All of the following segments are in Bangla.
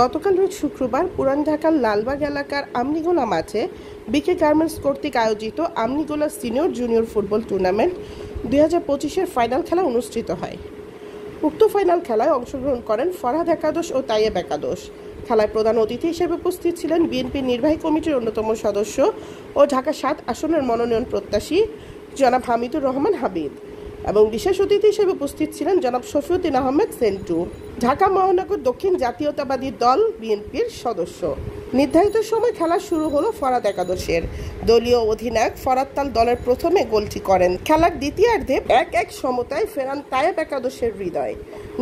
গতকাল রোজ শুক্রবার পুরান ঢাকার লালবাগ এলাকার আমনিগোলা মাঠে বিকে গার্মেন্টস কর্তৃক আয়োজিত Amnigola senior junior football tournament 2025-এর ফাইনাল খেলা অনুষ্ঠিত হয়। উক্ত ফাইনাল খেলায় অংশগ্রহণ করেন ফরহাদ একাদশ ও তাইয়েব একাদশ। খেলায় প্রধান অতিথি হিসেবে উপস্থিত ছিলেন বিএনপির নির্বাহী কমিটির অন্যতম সদস্য ও ঢাকা ৭ আসনের মনোনয়ন প্রত্যাশী জনাব হামিদুর রহমান হাবিব এবং বিশেষ অতিথি হিসেবে উপস্থিত ছিলেন জনাব শফিউদ্দিন আহমেদ সেন্টু, ঢাকা মহানগর দক্ষিণ জাতীয়তাবাদী দল বিএনপির সদস্য। নির্ধারিত সময় খেলা শুরু হলো ফরহাদ একাদশের। দলীয় অধিনায়ক ফরহাদ তাল দলের প্রথমে গোলটি করেন। খেলার দ্বিতীয়ার্ধে 1-1 সমতায় ফেরান তাইয়েব একাদশের হৃদয়।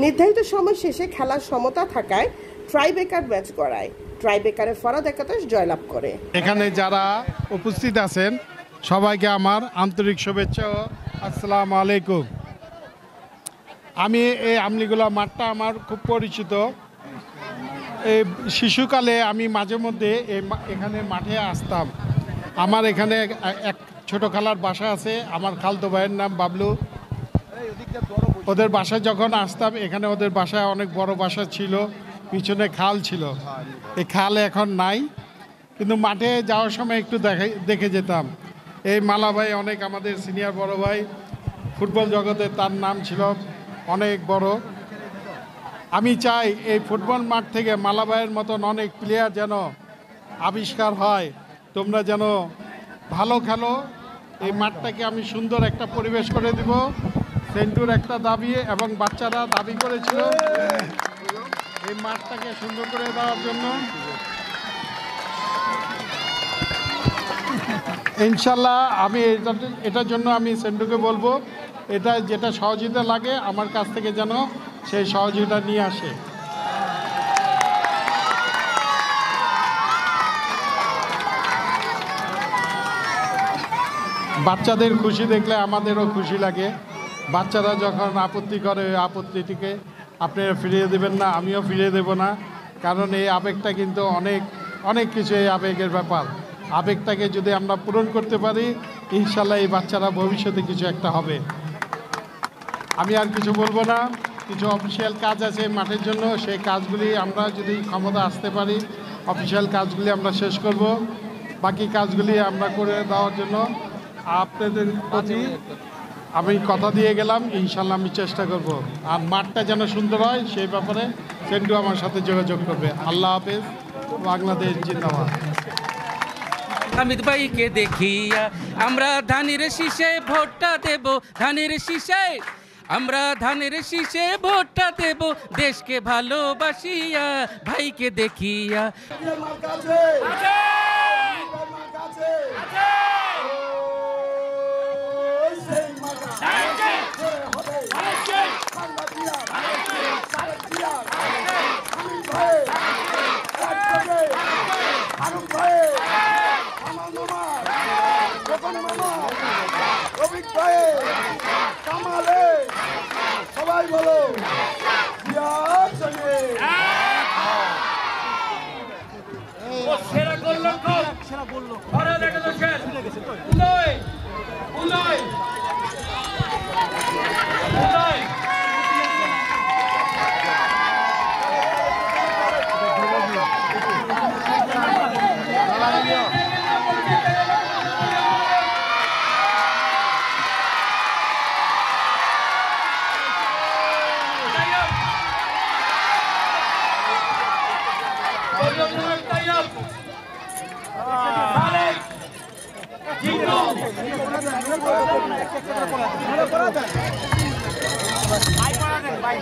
নির্ধারিত সময় শেষে খেলার সমতা থাকায় ট্রাইবেকার ম্যাচ গড়ায়। ট্রাইবেকারে ফরহাদ একাদশ জয়লাভ করে। এখানে যারা উপস্থিত আছেন সবাইকে আমার আন্তরিক শুভেচ্ছা ও আসসালামু আলাইকুম। আমি এই আমনিগোলা মাঠটা আমার খুব পরিচিত। এই শিশুকালে আমি মাঝে মধ্যে এখানে মাঠে আসতাম। আমার এখানে এক ছোট খালার বাসা আছে, আমার খালতো ভাইয়ের নাম বাবলু। ওদের বাসায় যখন আসতাম এখানে ওদের বাসায় অনেক বড় বাসা ছিল, পিছনে খাল ছিল। এই খাল এখন নাই, কিন্তু মাঠে যাওয়ার সময় একটু দেখে যেতাম। এই মালা ভাই অনেক আমাদের সিনিয়র বড় ভাই, ফুটবল জগতে তার নাম ছিল অনেক বড়। আমি চাই এই ফুটবল মাঠ থেকে মালা ভাইয়ের মতন অনেক প্লেয়ার যেন আবিষ্কার হয়। তোমরা যেন ভালো খেলো। এই মাঠটাকে আমি সুন্দর একটা পরিবেশ করে দিব। সেন্টুর একটা দাবি এবং বাচ্চারা দাবি করেছিল এই মাঠটাকে সুন্দর করে দেওয়ার জন্য। ইনশাল্লাহ আমি এটার জন্য আমি সেন্টুকে বলবো এটা যেটা সহযোগিতা লাগে আমার কাছ থেকে যেন সেই সহযোগিতা নিয়ে আসে। বাচ্চাদের খুশি দেখলে আমাদেরও খুশি লাগে। বাচ্চারা যখন আপত্তি করে ওই আপত্তিটিকে আপনারা ফিরিয়ে দেবেন না, আমিও ফিরিয়ে দেব না। কারণ এই আবেগটা কিন্তু অনেক অনেক কিছু, এই আবেগের ব্যাপার। আবেগটাকে যদি আমরা পূরণ করতে পারি ইনশাল্লাহ এই বাচ্চারা ভবিষ্যতে কিছু একটা হবে। আমি আর কিছু বলবো না। কিছু অফিসিয়াল কাজ আছে মাঠের জন্য, সেই কাজগুলি আমরা যদি ক্ষমতা আসতে পারি অফিসিয়াল কাজগুলি আমরা শেষ করব। বাকি কাজগুলি আমরা করে দেওয়ার জন্য আপনাদের প্রতি আমি কথা দিয়ে গেলাম, ইনশাল্লাহ আমি চেষ্টা করব। আর মাঠটা যেন সুন্দর হয় সেই ব্যাপারে সেন্টু আমার সাথে যোগাযোগ করবে। আল্লাহ হাফেজ। বাংলাদেশ জিন্দাবাদ। হামিদ ভাইকে দেখিয়া আমরা ধানের শীষে ভোটটা দেব, ধানের শীষে আমরা ধানের শীষে ভোটটা দেব, দেশকে ভালোবাসিয়া ভাইকে দেখিয়া। সবাই বলো সেরা করলো সেরা বললো উদয় উদয় উদয় ভাই